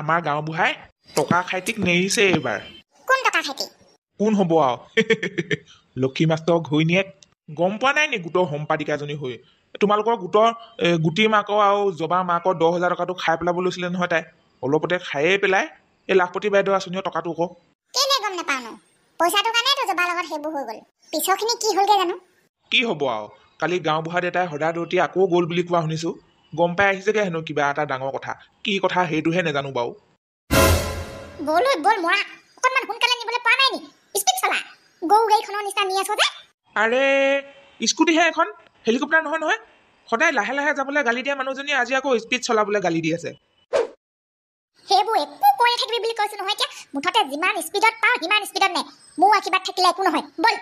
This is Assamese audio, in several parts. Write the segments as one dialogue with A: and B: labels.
A: আমাৰ গাঁও বুঢ়াই টকা খাইটিক নেৰিছে এইবাৰ।
B: কোন টকা খাইটি?
A: কোন হ'ব আৰু লক্ষী মাষ্টৰ ঘৈণীয়েক। গম পোৱা নাই নি গোটৰ সম্পাদিকাজনী হৈ? তোমালোকৰ গোটৰ গুটিৰ মাকৰ আৰু জবা মাকৰ 10,000 টকাটো খাই পেলাব লৈছিলে নহয় তাই। অলপতে খায়ে পেলাই এই লাখপতি বাইদেউ আঁচনিৰ টকাটো আকৌ।
B: কেলে গম নাপাওঁ নো? পইচাটো কাৰণেতো জবাৰ লগত সেইবোৰ হৈ গ'ল। পিছৰখিনি কি হ'লগে জানো?
A: কি হ'ব আৰু কালি গাঁও বুঢ়া দেউতাই সদা দৌতি আকৌ গ'ল বুলি কোৱা শুনিছো। গম পাই আহিছেগে হেনো কিবা এটা ডাঙৰ কথা। কি কথা সেইটোহে নাজানো বাৰু।
B: বল মৰা, অকণমান সোনকালে নিবলৈ পোৱা নাই নি? স্পীড চলা, গৰু গাড়ীখনৰ নিচিনা নি আছো যে।
A: আৰে স্কুটিহে এখন, হেলিকপ্টাৰ নহয় নহয়। সদায় লাহে লাহে যাবলৈ গালি দিয়া মানুহজনীয়ে আজি আকৌ স্পীড চলাবলৈ গালি দি আছে।
B: সেইবোৰ একো কৰি থাকিবি বুলি কৈছো নহয়। এতিয়া মুঠতে যিমান স্পীডত পাওঁ সিমান স্পীডত নে। মোৰ আশীৰ্বাদ থাকিলে একো নহয়, বল।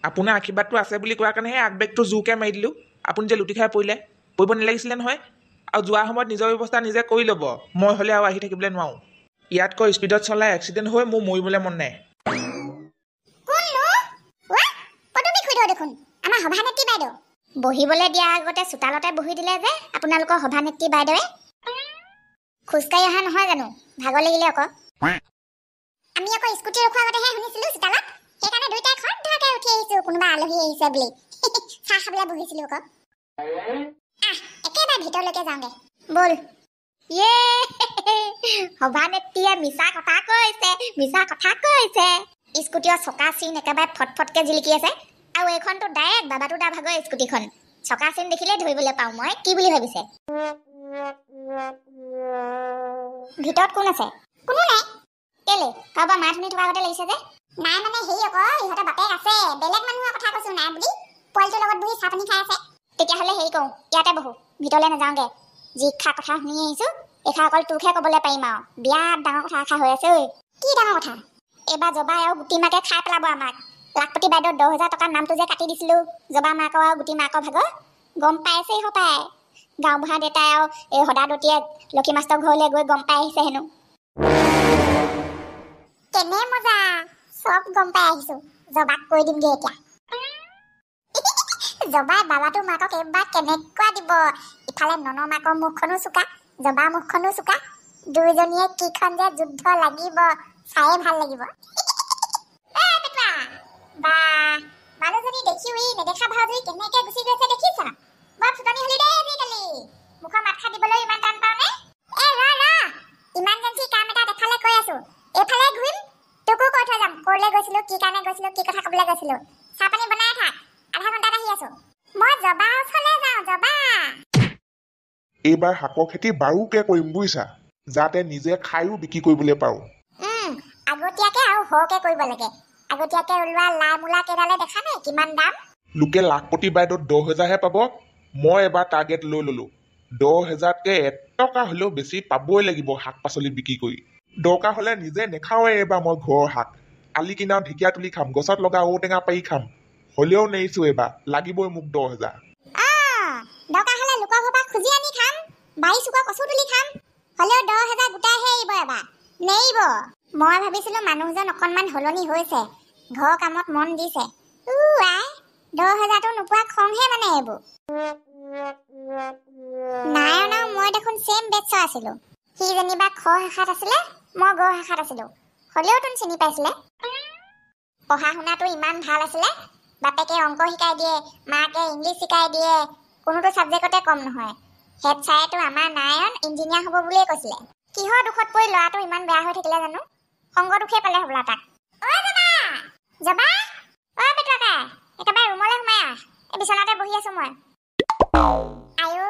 A: আপোনাৰ আশীৰ্বাদটো আছে বুলি কোৱাৰ কাৰণেহে আগবেগটো জোৰকৈ মাৰি দিলোঁ। আপুনি যে লুটি খাই পৰিব নালাগিছিলে নহয়। আৰু যোৱাৰ সময়ত নিজৰ ব্যৱস্থা নিজে কৰি ল'ব। মই হ'লে আৰু আহি থাকিবলৈ নোৱাৰোঁ। ইয়াতকৈ স্পীডত চলাই এক্সিডেণ্ট হৈ মোৰ মৰিবলৈ মন নাই।
B: দেখোন আমাৰ সভানেত্ৰী বাইদেউ বহিবলৈ দিয়া আগতে চোতালতে বহি দিলে যে আপোনালোকৰ সভানেত্ৰী বাইদেৱে। খোজকাঢ়ি অহা নহয় জানো, ভাগৰ লাগিলে আকৌ। আমি আকৌ স্কুটি ৰখোৱাৰ আগতেহে শুনিছিলো চোতালত, সেইকাৰণে দুইটাই খৰধৰকে উঠি আহিছো কোনোবা আলহী আহিছে বুলি। চাহ খাবলৈ বহিছিলো আকৌ। একেবাৰে ভিতৰলৈকে যাওঁগে বল। সভানেত্ৰীয়ে মিছা কথা কৈছে। স্কুটিৰ চকা চিন একেবাৰে ফটফটকে জিলিকি আছে। আৰু এইখনতো ডাইৰেক্ট বাবাটো দা ভাগৰ স্কুটিখন। চকা চিন দেখিলে ধৰিবলৈ পাওঁ মই। কি বুলি ভাবিছে? ভিতৰত কোন আছে? কোনো নাই। কেলে কাৰোবাৰ মাত শুনি থকা আগতে লাগিছে যে? নাই মানে হেৰি আকৌ, ইহঁতৰ বাপেক আছে। বেলেগ মানুহৰ কথা কৈছো নাই বুলি। পোৱালিটোৰ লগত বহি চাহ পানী খাই আছে। তেতিয়াহ'লে হেৰি কৰো, ইয়াতে বহো, ভিতৰলৈ নাযাওঁগে। যি খা কথা শুনি আহিছো, এইষা অকল তোকহে ক'বলৈ পাৰিম আৰু। বিৰাট ডাঙৰ কথা এষা হৈ আছে ঐ। কি ডাঙৰ কথা? এইবাৰ জবাই আৰু গুটি মাকে খাই পেলাব আমাক। লাখপতি বাইদেউৰ 10,000 টকাৰ নামটো যে কাটি দিছিলো জবা মাকৰ আৰু গুটি মাকৰ ভাগৰ, গম পাইছেই হপায়। গাঁও বুঢ়া দেউতাই আৰু এই সদাদতীয়ে লক্ষী মাষ্টৰ ঘৰলৈ গৈ গম পাই আহিছে হেনো। কেনে মজা, চব গম পাই আহিছো। জবাক কৈ দিমগে এতিয়া। জবাই বাবাটো মাকক এইবাৰ কেনেকুৱা দিব। ইফালে নন মাকৰ মুখখনো চোকা, জবা মুখখনো চোকা। দুইজনীয়ে কিখন যে যুদ্ধ লাগিব, চায়ে ভাল লাগিব। মানুহজনী দেখিও নেদেখা ভাওজনী কেনেকে গুচি গৈছে দেখিছা? বৰ ফুটনি হলি দেই আজিকালি। মুখৰ মাত খাই দিবলৈ ইমান টান পাওঁ নে? ইমাৰ্জেঞ্চি কাম এটা দেখালে কৈ আছো। এইফালে ঘূৰিম, তোকো কৈ থৈ যাম ক'লৈ গৈছিলো, কি কাৰণে গৈছিলো, কি কথা ক'বলৈ গৈছিলো। চাহ পানী বনাই থাক, আধা ঘণ্টাত আহি আছো। মই জবা ওচৰলৈ যাওঁ, জবা।
A: এইবাৰ শাকৰ খেতি বাৰুকে কৰিম বুজিছা, যাতে নিজে খায়ো বিক্ৰী কৰিবলৈ পাৰোঁ।
B: আগতীয়াকে আৰু সৰহকে কৰিব লাগে। আগতীয়াকে ওলোৱা লাই মূলা কেইডালে দেখা নাই কিমান দাম?
A: লোকে লাখপতি বাইদেউ 10,000হে পাব। মই এবাৰ টাৰ্গেট লৈ ললো। 10,000তকে 1 টকা হ'লেও বেছি পাবই লাগিব শাক পাচলি বিক্ৰী কৰি। দৰকাৰ হ'লে নিজে নেখাওঁৱে এইবাৰ মই ঘৰৰ শাক। আলি কিনাৰত ঢেকীয়া তুলি খাম, গছত লগা ঔটেঙা পাৰি খাম। হ'লেও নেৰিছো এইবাৰ, লাগিবই মোক 10,000।
B: দৰকাৰ হ'লে লোকৰ ঘৰৰ পৰা খুজি আনি খাম, বাৰী চুকৰ কচু তুলি খাম। হ'লেও 10,000 গোটাইহে এৰিব এবাৰ, নেৰিব। মই ভাবিছিলো মানুহজন অকণমান সলনি হৈছে, ঘৰৰ কামত মন দিছে। 10,000টো নোপোৱা খংহে মানে এইবোৰ। নাৰায়ণ আৰু মই দেখোন চেম বেটছৰ আছিলো। সি যেনিবা খ শাখাত আছিলে, মই গ শাখাত আছিলো। হ'লেও তোন চিনি পাইছিলে। পঢ়া শুনাটো ইমান ভাল আছিলে। বাপেকে অংক শিকাই দিয়ে, মাকে ইংলিছ শিকাই দিয়ে। কোনোটো ছাবজেক্টতে কম নহয়। হেড ছাৰেতো আমাৰ নাৰায়ণ ইঞ্জিনিয়াৰ হ'ব বুলিয়ে কৈছিলে। কিহৰ দুখত পৰি ল'ৰাটো ইমান বেয়া হৈ থাকিলে জানো? সংগ দুখে পালে হ'বলা তাক। জবা, পেটুৱাকা, একেবাৰে ৰুমলৈ সোমাই আহ। এই বিচনাতে বহি আছো মই। আয়ো,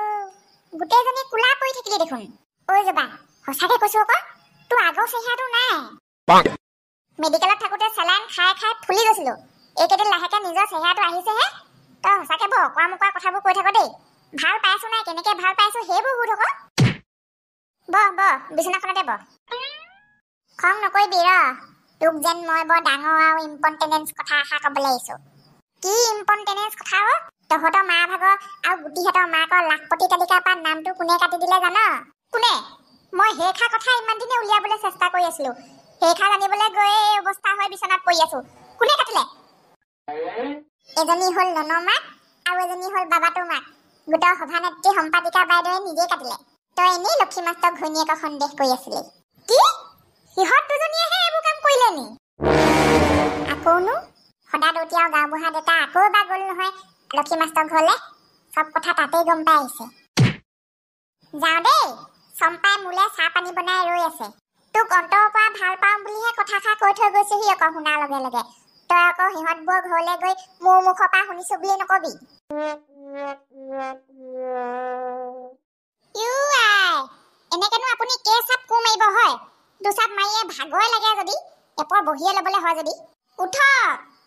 B: গোটেইজনী কোলা পৰি থাকিলি দেখোন। ঐ জবা, সঁচাকে কৈছো আকৌ, তোৰ আগৰ চেহেৰাটো নাই। মেডিকেলত থাকোতে চেলাইন খাই খাই ফুলি গৈছিলো। এইকেইদিন লাহেকে নিজৰ চেহেৰাটো আহিছেহে। তই সঁচাকে বৰ অকৰা মকৰা কথাবোৰ কৈ থাক দেই। ভাল পাইছো নাই, কেনেকে ভাল পাইছো সেইবোৰ সুধ আকৌ। বহ বিচনাখনতে বহ। খং নকৰিবি ৰ, তোক যেন মই বৰ ডাঙৰ আৰু ইম্পৰ্টেণ্ট কথা এষাৰ ক'বলৈ আহিছো। কি ইম্পৰ্টেণ্ট কথা অ? তহঁতৰ মা ভাগৰ আৰু গুটিহঁতৰ মাকৰ লাখপতি তালিকাৰ পৰা নামটো কোনে কাটি দিলে জান? কোনে? মই সেইষাৰ কথা ইমান দিনে উলিয়াবলৈ চেষ্টা কৰি আছিলো। সেইষাৰ জানিবলৈ গৈ এই অৱস্থা হৈ বিচনাত পৰি আছো। কোনে কাটিলে? এজনী হ'ল ননৰ মাক আৰু এজনী হ'ল বাবাটোৰ মাক। গোটৰ সভানেত্ৰী সম্পাদিকা বাইদেৱে নিজেই কাটিলে। তই এনেই লক্ষী মাষ্টৰ ঘৈণীয়েকক সন্দেহ কৰি আছিলি কি সিহঁত দুজনীয়েহে এইবোৰ কাম কৰিলে নি আকৌনো সদা দৌতিয়া গাঁওবুঢ়া দেতা আকৌ এবাৰ গ'ল নহয় লক্ষী মাষ্টৰ ঘৰলে সব কথা তাতেই গম পাই আহিছে যাওঁ দেই চম্পাই মোলে চাহ পানী বনাই ৰৈ আছে তোক অন্তৰৰ পৰা ভাল পাওঁ বুলিহে কথাষাৰ কৈ থৈ গৈছেহি আকৌ শুনাৰ লগে লগে তই আকৌ সিহঁতবোৰ ঘৰলৈ গৈ মোৰ মুখৰ পৰা শুনিছো বুলি নকবি এনেকেনো আপুনি কেইচাপ কোৰ মাৰিব হয় দুচাপ মাৰিয়ে ভাগৰে লাগে যদি এপৰ বহিয়ে ল'বলৈ হয় যদি উঠ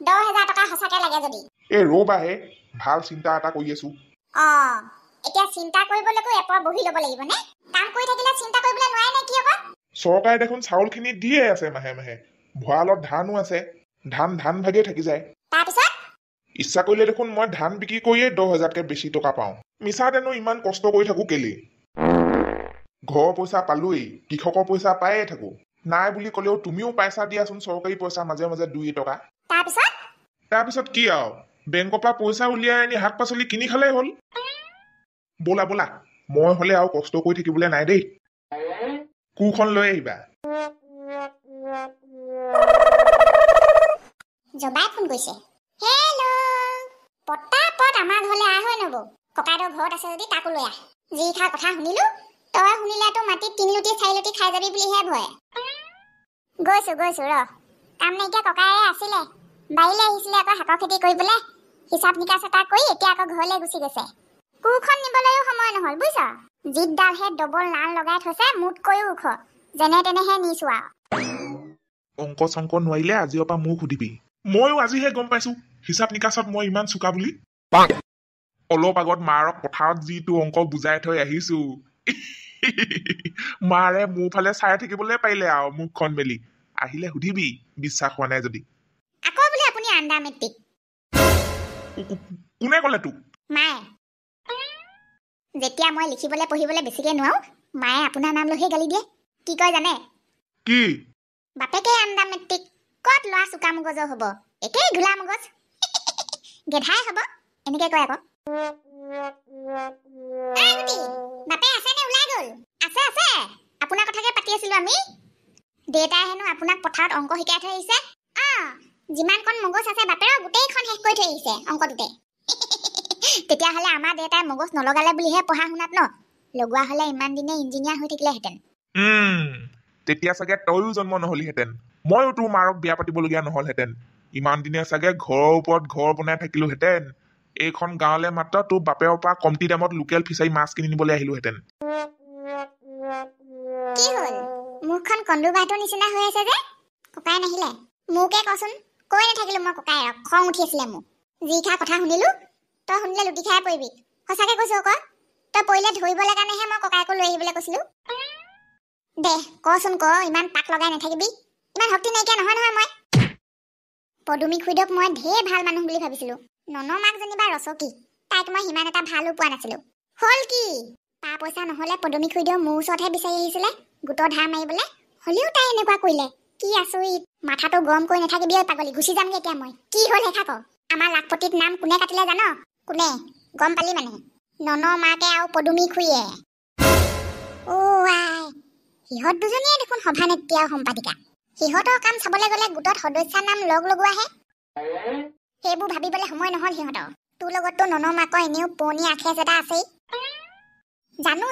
B: 10,000 টকা সঁচাকে লাগে যদি
A: এই ৰ'বাহে ভাল চিন্তা এটা কৰি আছো
B: এতিয়া চিন্তা কৰিবলৈকো এপৰ বহি ল'ব লাগিব নে কাম কৰি থাকিলে চিন্তা কৰিবলৈ নোৱাৰে নে কি হ'ব
A: চৰকাৰে দেখোন চাউলখিনি দিয়ে আছে মাহে মাহে ভঁৰালত ধানো আছে ধান ভাগেই থাকি যায়
B: তাৰপিছত
A: ইচ্ছা কৰিলে দেখোন মই ধান বিক্ৰী কৰিয়ে 10,000কে বেছি টকা পাওঁ মিছাতেনো ইমান কষ্ট কৰি থাকো কেলে ঘৰৰ পইচা পালোৱেই কৃষকৰ পইচা পায়ে থাকো নাই বুলি ক'লেও তুমিও পইচা দিয়াচোন চৰকাৰী পইচা মাজে মাজে 2 টকা তাৰপিছত কি আৰু বেংকৰ পৰা পইচা উলিয়াই আনি শাক পাচলি কিনি খালেই হ'ল ব'লা ব'লা মই হ'লে আৰু কষ্ট কৰি থাকিবলৈ নাই দেই কুখন লৈ আহিবা
B: জবাই ফোন কৰিছে হেল্ল' পটাপট আমাৰ ঘৰলৈ আহ হৈ নব ককাইদেউ ঘৰত আছে যদি তাকো লৈ আহ যি খা কথা শুনিলো তই শুনিলেতো মাটিত 3 লুটি 4 লুটি খাই যাবি বুলিহে ভয় গৈছো ৰ কাম নাইকিয়া ককাইৰে আছিলে বাৰীলৈ আহিছিলে আকৌ শাকৰ খেতি কৰিবলৈ হিচাপ নিকাচ এটা কৰি এতিয়া আকৌ ঘৰলৈ গুচি গৈছে কুখন নিবলৈও সময় নহল বুজিছ জিতডালহে ডবল নাল লগাই থৈছে মুঠকৈও ওখ যেনে তেনেহে নিছো আৰু
A: অংক চংক নোৱাৰিলে আজিৰ পৰা মোক সুধিবি ময়ো আজিহে গম পাইছো হিচাপ নিকাচত মই ইমান চোকা বুলি অলপ আগত মাৰক পথাৰত যিটো অংক বুজাই থৈ আহিছো মাৰে মোৰ ফালে চাই থাকিবলৈ পাৰিলে আৰু মুখখন মেলি আহিলে সুধিবি বিশ্বাস হোৱা নাই যদি
B: আকৌ বোলে আপুনি আণ্ডাৰ মেট্ৰিক
A: কোনে ক'লে তোক
B: মায়ে যেতিয়া মই লিখিবলৈ পঢ়িবলৈ বেছিকে নোৱাৰো মায়ে আপোনাৰ নাম লৈহে গালি দিয়ে কি কয় জানে
A: কি
B: বাপেকে আণ্ডাৰ মেট্ৰিক ক'ত ল'ৰা চোকা মগজৰ হ'ব একেই ঘোলা মগজ গেধাই হ'ব এনেকে কয় আকৌ বাপে আছে নে ওলাই গ'ল আছে আপোনাৰ কথাকে পাতি আছিলো আমি দেউতাই হেনো আপোনাক পথাৰত অংক শিকাই থৈ আহিছে যিমানকণ মগজ আছে বাপেৰৰ গোটেইখন শেষ কৰি থৈ আহিছে অংকটোতে তেতিয়াহ'লে আমাৰ দেউতাই মগজ নলগালে বুলিহে পঢ়া শুনাত ন লগোৱা হ'লে ইমান দিনে ইঞ্জিনিয়াৰ হৈ থাকিলেহেঁতেন
A: তেতিয়া চাগে তয়ো জন্ম নহলিহেঁতেন ময়ো তোৰ মাৰক বিয়া পাতিবলগীয়া নহলহেঁতেন ইমান দিনে চাগে ঘৰৰ ওপৰত ঘৰ বনাই থাকিলোহেঁতেন এইখন গাঁৱলে মাত্ৰ তোৰ বাপেৰৰ পৰা কমটি দামত লোকেল ফিচাৰী মাছ কিনি নিবলৈ আহিলোহেঁতেন
B: কি হ'ল মুখখন কন্দু বাহঁতৰ নিচিনা হৈ আছে যে ককাই নাহিলে মোকে কচোন কৈ নাথাকিলো মই ককাইৰক খং উঠি আছিলে মোক যি খা কথা শুনিলো তই শুনিলে লুটি খাই পৰিবি সঁচাকে কৈছো আকৌ তই পৰিলে ধৰিবলৈ কাৰণেহে মই ককাইকো লৈ আহিবলৈ কৈছিলো দে কচোন ক ইমান পাক লগাই নাথাকিবি ইমান শক্তি নাইকিয়া নহয় মই পদুমী খুইদক মই ঢেৰ ভাল মানুহ বুলি ভাবিছিলো ননমাক যেনিবা ৰচকী তাইক মই সিমান এটা ভালো পোৱা নাছিলো হ'ল কি পা পইচা নহ'লে পদুমী খুইদেউ মোৰ ওচৰতহে বিচাৰি আহিছিলে গোটৰ ধাৰ মাৰিবলৈ হ'লেও তাই এনেকুৱা কৰিলে কি আচৰিত মাথাটো গৰম কৰি নাথাকিবি ঐ পাগলী গুচি যামগে এতিয়া মই কি হ'ল হে থাক আমাৰ লাখপতিত নাম কোনে কাটিলে জান কোনে গম পালি মানে ননমাকে আৰু পদুমী খুইয়ে সিহঁত দুজনীয়ে দেখোন সভানেত্ৰী আৰু সম্পাদিকা সিহঁতৰ কাম চাবলৈ গ'লে গোটত সদস্যাৰ নাম লগ লগোৱাহে সেইবোৰ ভাবিবলৈ সময় নহ'ল সিহঁতৰ তোৰ লগততো ননমাকৰ এনেও পুৰণি আখেজ এটা আছেই জানো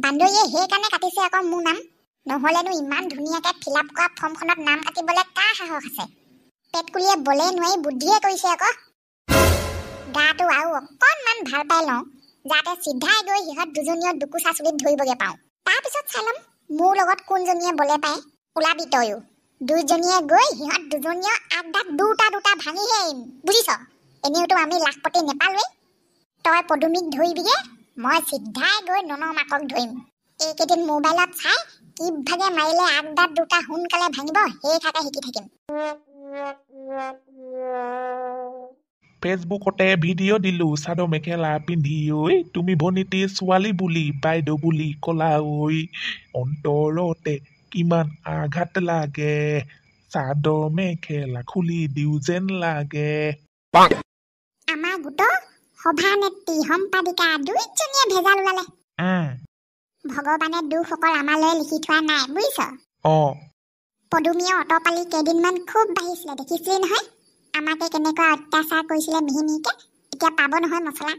B: বান্দৰীয়ে সেইকাৰণে কাটিছে আকৌ মোৰ নাম নহ'লেনো ইমান ধুনীয়াকৈ ফিল আপ কৰা ফৰ্মখনত নাম কাটিবলৈ কাৰ সাহস আছে পেটকুলিয়ে বলে নোৱাৰি বুদ্ধিয়ে কৰিছে আকৌ গাটো আৰু অকণমান ভাল পাই লওঁ যাতে চিধাই গৈ সিহঁত দুজনীয়ে দুকোচা চুলিত ধৰিবগৈ পাওঁ তাৰপিছত চাই ল'ম মোৰ লগত কোনজনীয়ে বলে পায় ওলাবি তয়ো দুইজনীয়ে গৈ সিহঁত দুজনীয়ে আগদাত দুটা ভাঙিহে আহিম বুজিছ এনেওতো আমি লাখপতি নেপালোৱেই তই পদুমীক ধৰিবিগে মই চিধাই গৈ ননমাকক ধৰিম এইকেইদিন মোবাইলত চাই কিভাগে মাৰিলে আগদাত দুটা সোনকালে ভাঙিব সেই থাকে শিকি থাকিম
A: ফেচবুকতে ভিডিঅ' দিলো চাদৰ মেখেলা পিন্ধি ঐ তুমি ভনীতি ছোৱালী বুলি বাইদেউ বুলি ক'লা ঐ অন্তৰতে কিমান আঘাত লাগে চাদৰ মেখেলা খুলি দিও যেন লাগে
B: আমাৰ গোটৰ সভানেত্ৰী সম্পাদিকা দুইজনীয়ে ভেজাল ওলালে ভগৱানে দুখ অকল আমালৈ লিখি থোৱা নাই বুজিছ
A: অঁ
B: পদুমীয়ে অটপালি কেইদিনমান খুব বাঢ়িছিলে দেখিছিলি নহয় আমাকে কেনেকুৱা অত্যাচাৰ কৰিছিলে মিহি মিহিকে এতিয়া পাব নহয় মছলা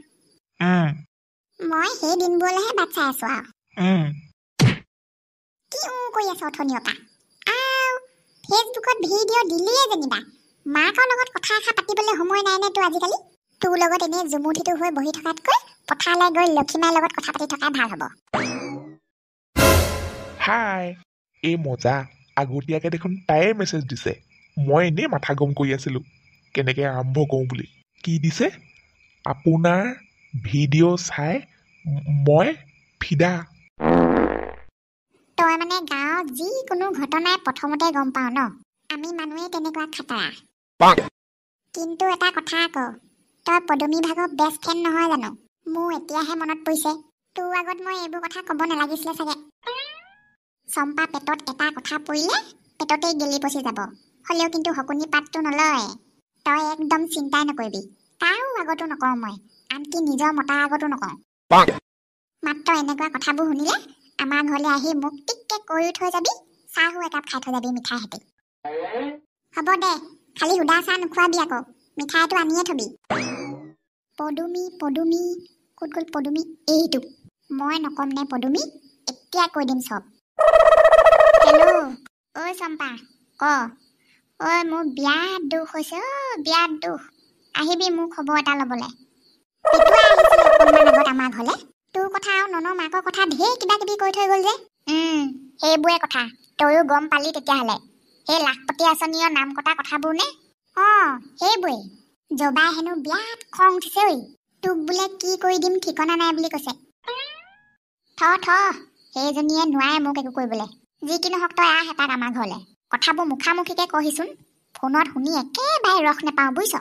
B: মই সেই দিনবোৰলৈহে বাট চাই আছো আৰু কি কৰি আছ অথনিৰ পৰা ফেচবুকত ভিডিঅ' দিলিয়ে যেনিবা মাকৰ লগত কথা এষাৰ পাতিবলৈ সময় নাই নে তোৰ আজিকালি তোৰ লগত এনেই জুমুঠিটো হৈ বহি থকাতকৈ পথাৰলৈ গৈ লক্ষীমাইৰ লগত কথা পাতি থকাই ভাল হ'ব
A: হাই এই মজা আগতীয়াকে দেখোন তাইয়ে মেছেজ দিছে মই এনেই মাথা গৰম কৰি আছিলো কেনেকে আৰম্ভ কৰোঁ বুলি কি দিছে আপোনাৰ ভিডিঅ' চাই মই ফিদা
B: তই মানে গাঁৱত যিকোনো ঘটনাই প্ৰথমতে গম পাও ন আমি মানুহে তেনেকুৱা খাটাৰা কিন্তু এটা কথা আকৌ তই পদুমী ভাগৰ বেষ্ট ফ্ৰেণ্ড নহয় জানো মোৰ এতিয়াহে মনত পৰিছে তোৰ আগত মই এইবোৰ কথা ক'ব নালাগিছিলে চাগে চম্পা পেটত এটা কথা পৰিলে পেটতেই গেলি পচি যাব হ'লেও কিন্তু শকুনি পাতটো নলয় তই একদম চিন্তাই নকৰিবি কাৰো আগতো নকওঁ মই আনকি নিজৰ মতাৰ আগতো নকওঁ মাত্ৰ এনেকুৱা কথাবোৰ শুনিলে আমাৰ ঘৰলৈ আহি মোক টিককে কৰি থৈ যাবি চাহো একাপ খাই থৈ যাবি মিঠাই হেঁতি হ'ব দে খালি সুদা চাহ নোখোৱাবি আকৌ মিঠাইটো আনিয়ে থবি পদুমী পদুমী ক'ত গ'ল পদুমী এইটো মই নকম নে পদুমী এতিয়া কৈ দিম চব হেল্ল' ঐ চম্পা ক ঐ মোৰ বিয়াত দুখ হৈছে বিয়াত দুখ আহিবি মোৰ খবৰ এটা ল'বলৈ পেটুৱা আহিছিলে অকণমান আগত আমাৰ ঘৰলৈ তোৰ কথা আৰু ননৰ মাকৰ কথা ঢেৰ কিবা কিবি কৈ থৈ গ'ল যে সেইবোৰে কথা তয়ো গম পালি তেতিয়াহ'লে সেই লাখপতি আঁচনিৰ নাম কটা কথাবোৰ নে সেইবোৰেই জবাই হেনো বিয়াত খং উঠিছে ঐ তোক বোলে কি কৰি দিম ঠিকনা নাই বুলি কৈছে থ সেইজনীয়ে নোৱাৰে মোক একো কৰিবলৈ যি কি নহওক তই আহ এপাক আমাৰ ঘৰলৈ কথাবোৰ মুখামুখিকে কহিচোন ফোনত শুনি একেবাৰে ৰস নেপাওঁ বুজিছ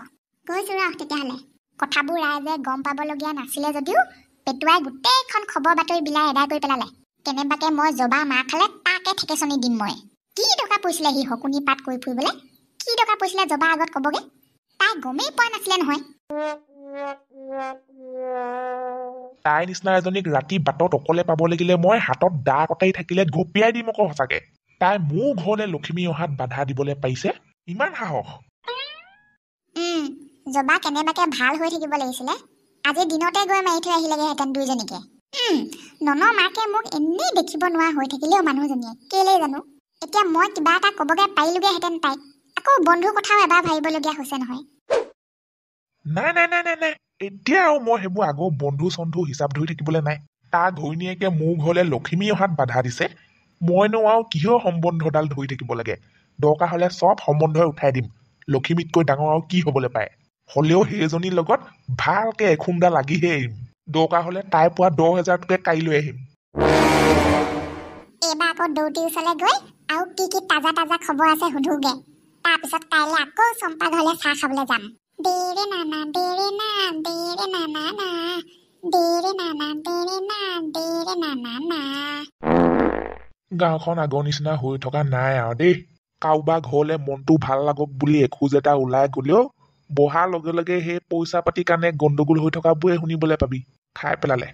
B: কৈছো ৰহ তেতিয়াহ'লে কথাবোৰ ৰাইজে গম পাবলগীয়া নাছিলে যদিও পেটুৱাই গোটেইখন খবৰ বাতৰি বিলাই এদায় কৰি পেলালে কেনেবাকে মই জবা মাৰ খালে তাকে ঠেকেচনি দিম মই কি দৰকাৰ পৰিছিলে সি শকুনি পাত কৰি ফুৰিবলৈ কি দৰকাৰ পৰিছিলে জবা আগত ক'বগে তাই গমেই পোৱা নাছিলে নহয়
A: তাই নিচিনা এজনীক ৰাতি বাটত অকলে পাব লাগিলে মই হাতত দা কটাই থাকিলে গপিয়াই দিম আকৌ সঁচাকে তাই মোৰ ঘৰলৈ লখিমী অহাত বাধা দিবলৈ পাৰিছে ইমান সাহস
B: জবা কেনেবাকে ভাল হৈ থাকিব লাগিছিলে আজি দিনতে গৈ মাৰি থৈ আহিলেগেহেঁতেন দুইজনীকে ননৰ মাকে মোক এনেই দেখিব নোৱাৰা হৈ থাকিলেও মানুহজনীয়ে কেলেই জানো এতিয়া মই কিবা এটা ক'বগে পাৰিলোগেহেঁতেন তাইক আকৌ বন্ধুৰ কথাও এবাৰ ভাবিবলগীয়া হৈছে নহয়
A: নাই এতিয়া আৰু মই সেইবোৰ আগৰ বন্ধু চন্ধু হিচাপ ধৰি থাকিবলৈ নাই তাৰ ঘৈণীয়েকে মোৰ ঘৰলৈ লখিমী অহাত বাধা দিছে মইনো আৰু কিহৰ সম্বন্ধডাল ধৰি থাকিব লাগে দৰকাৰ হ'লে চব সম্বন্ধই উঠাই দিম লখিমীতকৈ ডাঙৰ আৰু কি হ'বলৈ পায় হ'লেও সেইজনীৰ লগত ভালকে এখুন্দা লাগিহে এৰিম দৰকাৰ হ'লে তাই পোৱা 10,000 কাইলৈ আহিম
B: এইবাৰ আকৌ দৌতিৰ ওচৰলৈ গৈ আৰু কি কি তাজা তাজা খবৰ আছে সুধোগে তাৰপিছত কাইলৈ আকৌ চম্পা ঘৰলৈ চাহ খাবলৈ যাম দেৰে নানা দেৰে না দেৰে নানা না দেৰে নানা দেৰে না দেৰে নানা না
A: গাঁওখন আগৰ নিচিনা হৈ থকা নাই আৰু দেই কাৰোবাৰ ঘৰলৈ মনটো ভাল লাগক বুলি এখোজ এটা ওলাই গ'লেও বহাৰ লগে লগে সেই পইচা পাতিৰ কাৰণে গণ্ডগোল হৈ থকাবোৰে শুনিবলৈ পাবি খাই পেলালে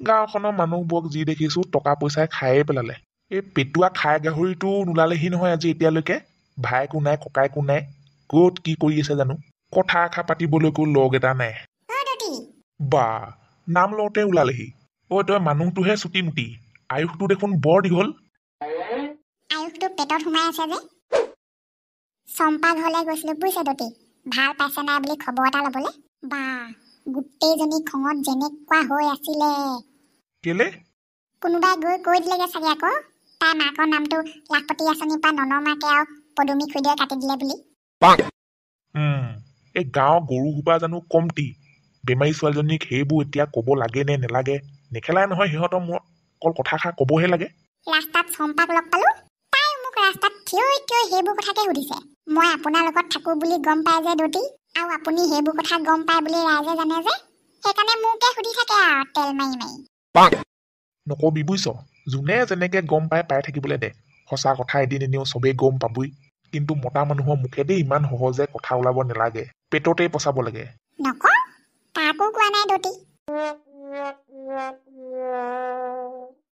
A: গাঁওখনৰ মানুহবোৰক যি দেখিছো টকা পইচাই খায়ে পেলালে এই পেটুৱা খাই গাহৰিটো নোলালেহি নহয় আজি এতিয়ালৈকে ভাইকো নাই ককাইকো নাই ক'ত কি কৰি আছে জানো কথা এষাৰ পাতিবলৈকো লগ এটা নাই বা নাম লওঁতে ওলালেহি তই মানুহটোহে চুটি মুটি আয়ুসটো দেখোন বৰ দীঘল
B: আয়ুসটো পেটত সোমাই আছে যে চম্পা ঘৰলৈ গৈছিলো বুজিছে দতি ভাল পাইছে নাই বুলি খবৰ এটা ল'বলৈ বা গোটেইজনী খঙত যেনেকুৱা হৈ আছিলে
A: কেলে
B: কোনোবাই গৈ কৈ দিলেগে চাগে আকৌ তাই মাকৰ নামটো লাখপতি আঁচনিৰ পৰা ননৰ মাকে আৰু পদুমী খুইদৈ কাটি দিলে বুলি
A: এই গাঁৱৰ গৰু সোপা জানো কমটি বেমাৰী ছোৱালীজনীক সেইবোৰ এতিয়া ক'ব লাগে নে নেলাগে নেখেলাই নহয় সিহঁতৰ মোৰ অকল কথাষাৰ ক'বহে লাগে
B: ৰাস্তাত চম্পাক লগ পালো তাই মোক ৰাস্তাত থিয় সেইবোৰ কথাকে সুধিছে মই আপোনাৰ লগত থাকো বুলি গম পাই যে দতি আৰু আপুনি সেইবোৰ কথা গম পাই বুলি ৰাইজে জানে যে সেইকাৰণে মোকে সুধি থাকে আৰু তেল মাৰি মাৰি
A: নকবি বুজিছ যোনে যেনেকে গম পাই থাকিবলৈ দে সঁচা কথা এদিন এনেও চবেই গম পাবই কিন্তু মতা মানুহৰ মুখেদি ইমান সহজে কথা ওলাব নালাগে পেটতেই পচাব লাগে
B: নকওঁ কাকো কোৱা নাই দতি